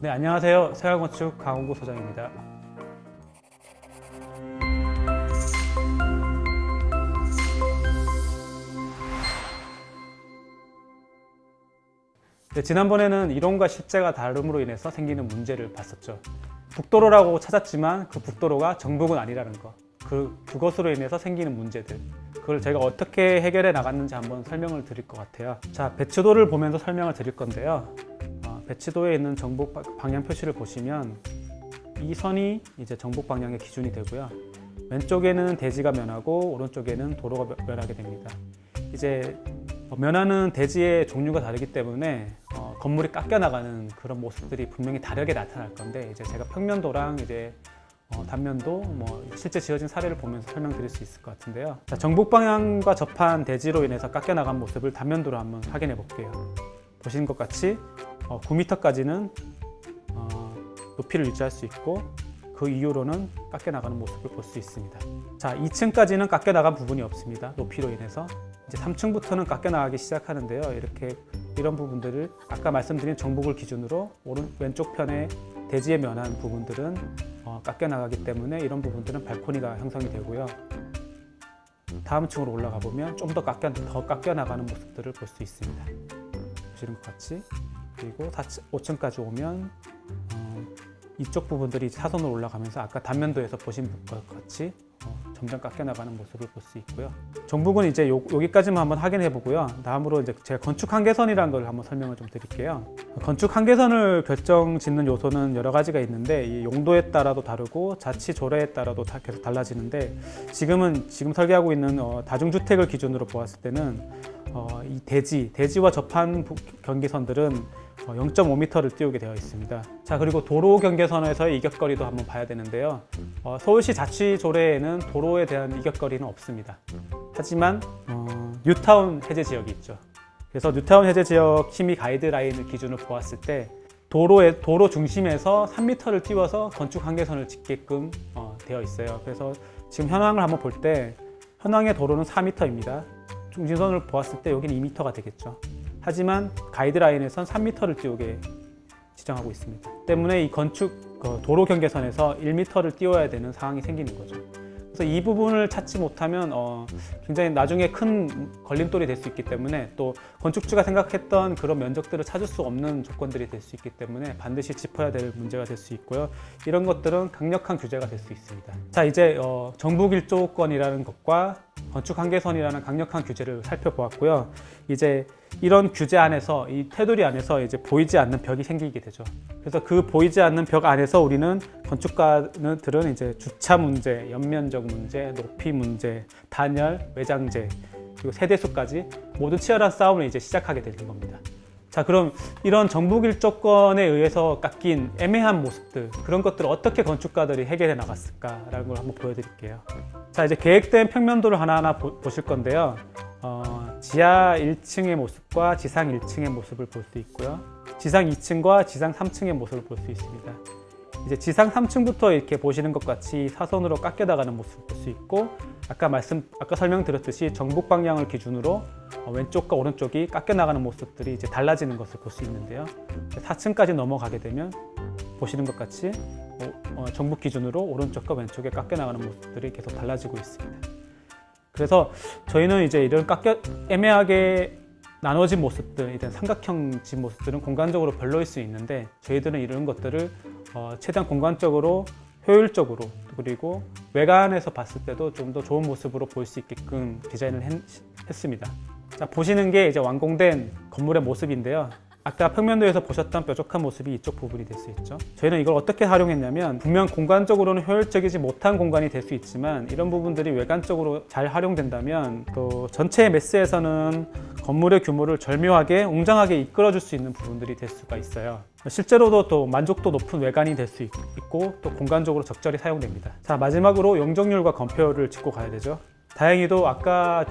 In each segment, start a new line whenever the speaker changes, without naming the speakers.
네, 안녕하세요. 생활건축 강원구 소장입니다. 네, 지난번에는 이론과 실제가 다름으로 인해서 생기는 문제를 봤었죠. 북도로라고 찾았지만 그 북도로가 정북은 아니라는 것. 그것으로 인해서 생기는 문제들. 그걸 제가 어떻게 해결해 나갔는지 한번 설명을 드릴 것 같아요. 자, 배치도를 보면서 설명을 드릴 건데요. 배치도에 있는 정북 방향 표시를 보시면 이 선이 이제 정북 방향의 기준이 되고요. 왼쪽에는 대지가 면하고 오른쪽에는 도로가 면하게 됩니다. 이제 면하는 대지의 종류가 다르기 때문에 건물이 깎여 나가는 그런 모습들이 분명히 다르게 나타날 건데, 이제 제가 평면도랑 이제 단면도 실제 지어진 사례를 보면서 설명드릴 수 있을 것 같은데요. 자, 정북 방향과 접한 대지로 인해서 깎여 나간 모습을 단면도로 한번 확인해 볼게요. 보시는 것 같이 9m까지는 높이를 유지할 수 있고, 그 이후로는 깎여 나가는 모습을 볼 수 있습니다. 자, 2층까지는 깎여 나간 부분이 없습니다. 높이로 인해서. 이제 3층부터는 깎여 나가기 시작하는데요. 이런 부분들을 아까 말씀드린 정북을 기준으로 왼쪽 편에 대지에 면한 부분들은 깎여 나가기 때문에 이런 부분들은 발코니가 형성이 되고요. 다음 층으로 올라가 보면 좀 더 깎여 나가는 모습들을 볼 수 있습니다. 보시는 것 같이. 그리고 5층까지 오면 이쪽 부분들이 사선으로 올라가면서 아까 단면도에서 보신 것 같이 점점 깎여 나가는 모습을 볼 수 있고요. 정북은 이제 여기까지만 한번 확인해 보고요. 다음으로 이제 제가 건축 한계선이라는 걸 한번 설명을 좀 드릴게요. 건축 한계선을 결정짓는 요소는 여러 가지가 있는데, 이 용도에 따라도 다르고 자치 조례에 따라도 계속 달라지는데, 지금 설계하고 있는 다중주택을 기준으로 보았을 때는 이 대지와 접한 경계선들은 0.5m를 띄우게 되어 있습니다. 자, 그리고 도로 경계선에서의 이격거리도 한번 봐야 되는데요. 서울시 자치조례에는 도로에 대한 이격거리는 없습니다. 하지만 뉴타운 해제 지역이 있죠. 그래서 뉴타운 해제 지역 심의 가이드라인을 기준으로 보았을 때 도로 중심에서 3m를 띄워서 건축 한계선을 짓게끔 되어 있어요. 그래서 지금 현황을 한번 볼 때 현황의 도로는 4m입니다. 중심선을 보았을 때 여기는 2m가 되겠죠. 하지만 가이드라인에선 3m를 띄우게 지정하고 있습니다. 때문에 이 도로 경계선에서 1m를 띄워야 되는 상황이 생기는 거죠. 그래서 이 부분을 찾지 못하면 굉장히 나중에 큰 걸림돌이 될 수 있기 때문에, 또 건축주가 생각했던 그런 면적들을 찾을 수 없는 조건들이 될 수 있기 때문에 반드시 짚어야 될 문제가 될 수 있고요. 이런 것들은 강력한 규제가 될 수 있습니다. 자, 이제 정북 1조권이라는 것과 건축 한계선이라는 강력한 규제를 살펴보았고요. 이제 이런 규제 안에서, 이 테두리 안에서 이제 보이지 않는 벽이 생기게 되죠. 그래서 그 보이지 않는 벽 안에서 우리는 건축가들은 이제 주차 문제, 연면적 문제, 높이 문제, 단열, 외장재, 그리고 세대수까지 모두 치열한 싸움을 이제 시작하게 되는 겁니다. 자, 그럼 이런 정북 1조권에 의해서 깎인 애매한 모습들, 그런 것들을 어떻게 건축가들이 해결해 나갔을까라는 걸 한번 보여드릴게요. 자, 이제 계획된 평면도를 하나하나 보실 건데요. 지하 1층의 모습과 지상 1층의 모습을 볼 수 있고요. 지상 2층과 지상 3층의 모습을 볼 수 있습니다. 이제 지상 3층부터 이렇게 보시는 것 같이 사선으로 깎여 나가는 모습을 볼 수 있고, 아까 설명드렸듯이 정북 방향을 기준으로 왼쪽과 오른쪽이 깎여 나가는 모습들이 이제 달라지는 것을 볼 수 있는데요. 4층까지 넘어가게 되면 보시는 것 같이 정북 기준으로 오른쪽과 왼쪽에 깎여 나가는 모습들이 계속 달라지고 있습니다. 그래서 저희는 이제 이런 애매하게 나눠진 모습들, 이런 삼각형 집 모습들은 공간적으로 별로일 수 있는데, 저희들은 이런 것들을 최대한 공간적으로 효율적으로, 그리고 외관에서 봤을 때도 좀 더 좋은 모습으로 보일 수 있게끔 디자인을 했습니다. 자, 보시는 게 이제 완공된 건물의 모습인데요. 아까 평면도에서 보셨던 뾰족한 모습이 이쪽 부분이 될 수 있죠. 저희는 이걸 어떻게 활용했냐면, 분명 공간적으로는 효율적이지 못한 공간이 될 수 있지만, 이런 부분들이 외관적으로 잘 활용된다면 또 전체의 매스에서는 건물의 규모를 절묘하게 웅장하게 이끌어줄 수 있는 부분들이 될 수가 있어요. 실제로도 또 만족도 높은 외관이 될 수 있고, 또 공간적으로 적절히 사용됩니다. 자, 마지막으로 용적률과 건폐율을 짚고 가야 되죠. 다행히도 아까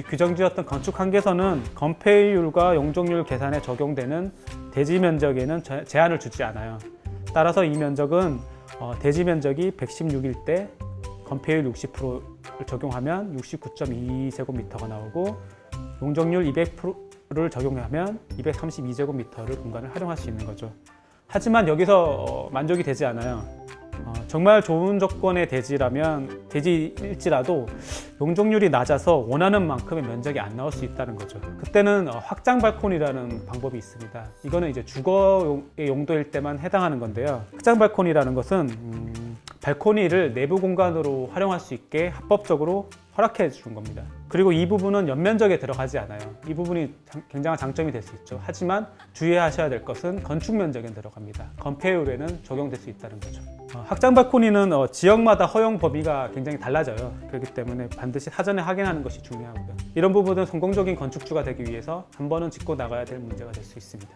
규정지었던 건축 한계선은 건폐율과 용적률 계산에 적용되는 대지 면적에는 제한을 주지 않아요. 따라서 이 면적은 대지 면적이 116일 때 건폐율 60%를 적용하면 69.2제곱미터가 나오고, 용적률 200%를 적용하면 232제곱미터를 공간을 활용할 수 있는 거죠. 하지만 여기서 만족이 되지 않아요. 정말 좋은 조건의 대지라면 대지일지라도 용적률이 낮아서 원하는 만큼의 면적이 안 나올 수 있다는 거죠. 그때는 확장 발코니라는 방법이 있습니다. 이거는 이제 주거의 용도일 때만 해당하는 건데요. 확장 발코니라는 것은 발코니를 내부 공간으로 활용할 수 있게 합법적으로 허락해 주는 겁니다. 그리고 이 부분은 연면적에 들어가지 않아요. 이 부분이 굉장한 장점이 될 수 있죠. 하지만 주의하셔야 될 것은 건축 면적에 들어갑니다. 건폐율에는 적용될 수 있다는 거죠. 확장 발코니는 지역마다 허용 범위가 굉장히 달라져요. 그렇기 때문에 반드시 사전에 확인하는 것이 중요하고요. 이런 부분은 성공적인 건축주가 되기 위해서 한 번은 짚고 나가야 될 문제가 될 수 있습니다.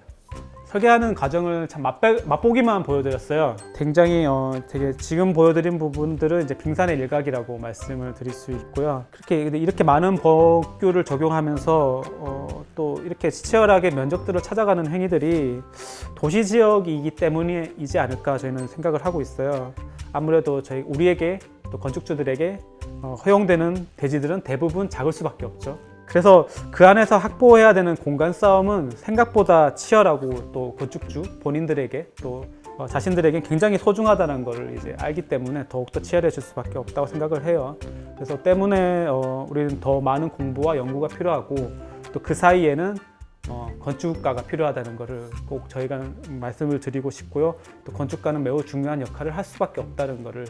설계하는 과정을 참 맛보기만 보여드렸어요. 굉장히 되게 지금 보여드린 부분들은 이제 빙산의 일각이라고 말씀을 드릴 수 있고요. 이렇게 많은 법규를 적용하면서 또 이렇게 치열하게 면적들을 찾아가는 행위들이 도시 지역이기 때문이지 않을까 저희는 생각을 하고 있어요. 아무래도 우리에게 또 건축주들에게 허용되는 대지들은 대부분 작을 수밖에 없죠. 그래서 그 안에서 확보해야 되는 공간 싸움은 생각보다 치열하고 또 건축주 본인들에게 또 자신들에게 굉장히 소중하다는 걸 이제 알기 때문에 더욱더 치열해질 수밖에 없다고 생각을 해요. 그래서 때문에 우리는 더 많은 공부와 연구가 필요하고 또 그 사이에는 건축가가 필요하다는 것을 꼭 저희가 말씀을 드리고 싶고요. 또 건축가는 매우 중요한 역할을 할 수밖에 없다는 것을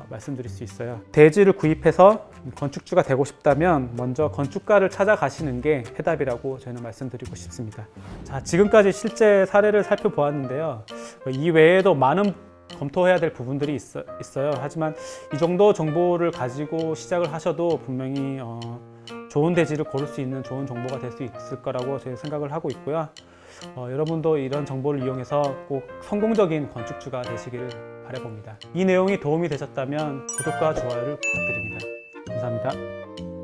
말씀드릴 수 있어요. 대지를 구입해서 건축주가 되고 싶다면 먼저 건축가를 찾아가시는 게 해답이라고 저는 말씀드리고 싶습니다. 자, 지금까지 실제 사례를 살펴보았는데요. 이 외에도 많은 검토해야 될 부분들이 있어요. 하지만 이 정도 정보를 가지고 시작을 하셔도 분명히 좋은 대지를 고를 수 있는 좋은 정보가 될 수 있을 거라고 저희 생각을 하고 있고요. 여러분도 이런 정보를 이용해서 꼭 성공적인 건축주가 되시기를 바라봅니다. 이 내용이 도움이 되셨다면 구독과 좋아요를 부탁드립니다. 감사합니다.